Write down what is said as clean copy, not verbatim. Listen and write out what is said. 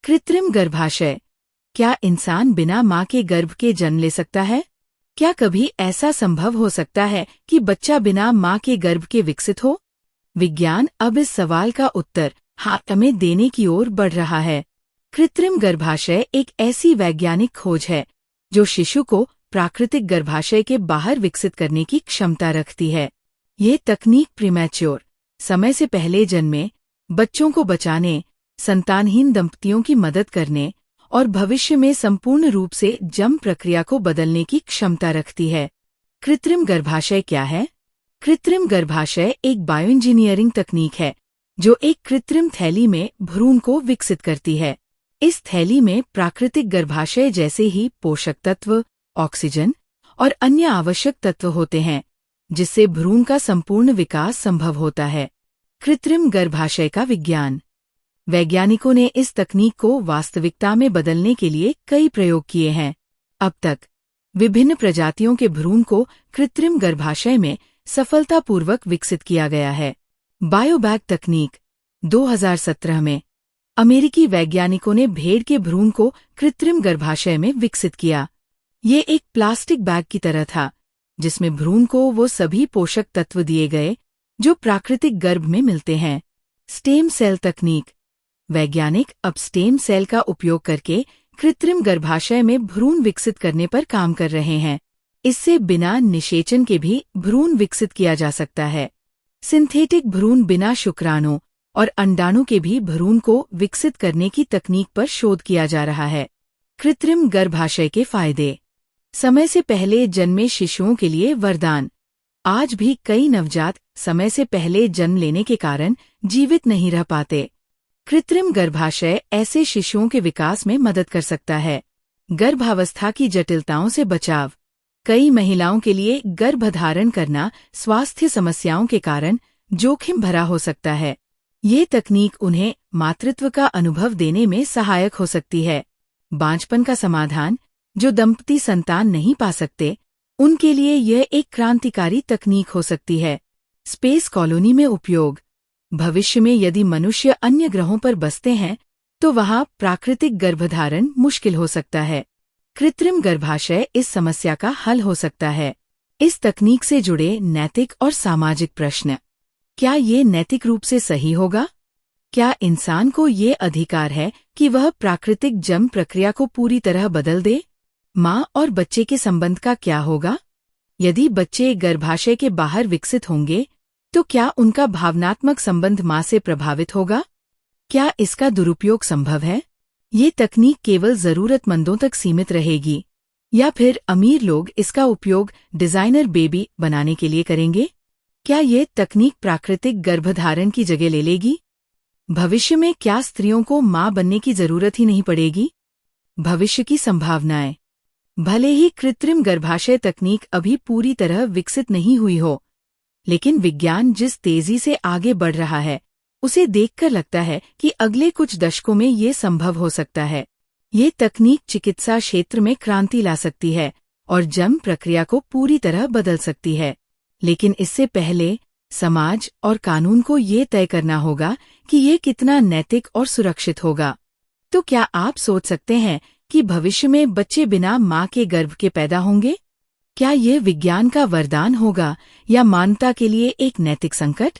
कृत्रिम गर्भाशय। क्या इंसान बिना मां के गर्भ के जन्म ले सकता है? क्या कभी ऐसा संभव हो सकता है कि बच्चा बिना मां के गर्भ के विकसित हो? विज्ञान अब इस सवाल का उत्तर हाथ में देने की ओर बढ़ रहा है। कृत्रिम गर्भाशय एक ऐसी वैज्ञानिक खोज है जो शिशु को प्राकृतिक गर्भाशय के बाहर विकसित करने की क्षमता रखती है। ये तकनीक प्रीमैच्योर, समय से पहले जन्मे बच्चों को बचाने, संतानहीन दंपतियों की मदद करने और भविष्य में संपूर्ण रूप से जन्म प्रक्रिया को बदलने की क्षमता रखती है। कृत्रिम गर्भाशय क्या है? कृत्रिम गर्भाशय एक बायोइंजीनियरिंग तकनीक है जो एक कृत्रिम थैली में भ्रूण को विकसित करती है। इस थैली में प्राकृतिक गर्भाशय जैसे ही पोषक तत्व, ऑक्सीजन और अन्य आवश्यक तत्व होते हैं, जिससे भ्रूण का संपूर्ण विकास संभव होता है। कृत्रिम गर्भाशय का विज्ञान। वैज्ञानिकों ने इस तकनीक को वास्तविकता में बदलने के लिए कई प्रयोग किए हैं। अब तक विभिन्न प्रजातियों के भ्रूण को कृत्रिम गर्भाशय में सफलतापूर्वक विकसित किया गया है। बायोबैग तकनीक। 2017 में अमेरिकी वैज्ञानिकों ने भेड़ के भ्रूण को कृत्रिम गर्भाशय में विकसित किया। ये एक प्लास्टिक बैग की तरह था, जिसमें भ्रूण को वो सभी पोषक तत्व दिए गए जो प्राकृतिक गर्भ में मिलते हैं। स्टेम सेल तकनीक। वैज्ञानिक अब स्टेम सेल का उपयोग करके कृत्रिम गर्भाशय में भ्रूण विकसित करने पर काम कर रहे हैं। इससे बिना निषेचन के भी भ्रूण विकसित किया जा सकता है। सिंथेटिक भ्रूण बिना शुक्राणु और अंडाणु के भी भ्रूण को विकसित करने की तकनीक पर शोध किया जा रहा है। कृत्रिम गर्भाशय के फायदे। समय से पहले जन्मे शिशुओं के लिए वरदान। आज भी कई नवजात समय से पहले जन्म लेने के कारण जीवित नहीं रह पाते। कृत्रिम गर्भाशय ऐसे शिशुओं के विकास में मदद कर सकता है। गर्भावस्था की जटिलताओं से बचाव। कई महिलाओं के लिए गर्भधारण करना स्वास्थ्य समस्याओं के कारण जोखिम भरा हो सकता है। ये तकनीक उन्हें मातृत्व का अनुभव देने में सहायक हो सकती है। बांझपन का समाधान। जो दंपति संतान नहीं पा सकते, उनके लिए यह एक क्रांतिकारी तकनीक हो सकती है। स्पेस कॉलोनी में उपयोग। भविष्य में यदि मनुष्य अन्य ग्रहों पर बसते हैं, तो वहां प्राकृतिक गर्भधारण मुश्किल हो सकता है। कृत्रिम गर्भाशय इस समस्या का हल हो सकता है। इस तकनीक से जुड़े नैतिक और सामाजिक प्रश्न। क्या ये नैतिक रूप से सही होगा? क्या इंसान को ये अधिकार है कि वह प्राकृतिक जन्म प्रक्रिया को पूरी तरह बदल दे? माँ और बच्चे के संबंध का क्या होगा? यदि बच्चे गर्भाशय के बाहर विकसित होंगे, तो क्या उनका भावनात्मक संबंध माँ से प्रभावित होगा? क्या इसका दुरुपयोग संभव है? ये तकनीक केवल जरूरतमंदों तक सीमित रहेगी, या फिर अमीर लोग इसका उपयोग डिजाइनर बेबी बनाने के लिए करेंगे? क्या ये तकनीक प्राकृतिक गर्भधारण की जगह ले लेगी? भविष्य में क्या स्त्रियों को माँ बनने की जरूरत ही नहीं पड़ेगी? भविष्य की संभावनाएं। भले ही कृत्रिम गर्भाशय तकनीक अभी पूरी तरह विकसित नहीं हुई हो, लेकिन विज्ञान जिस तेजी से आगे बढ़ रहा है, उसे देखकर लगता है कि अगले कुछ दशकों में ये संभव हो सकता है। ये तकनीक चिकित्सा क्षेत्र में क्रांति ला सकती है और जन्म प्रक्रिया को पूरी तरह बदल सकती है। लेकिन इससे पहले समाज और कानून को ये तय करना होगा कि ये कितना नैतिक और सुरक्षित होगा। तो क्या आप सोच सकते हैं कि भविष्य में बच्चे बिना माँ के गर्भ के पैदा होंगे? क्या ये विज्ञान का वरदान होगा या मानवता के लिए एक नैतिक संकट?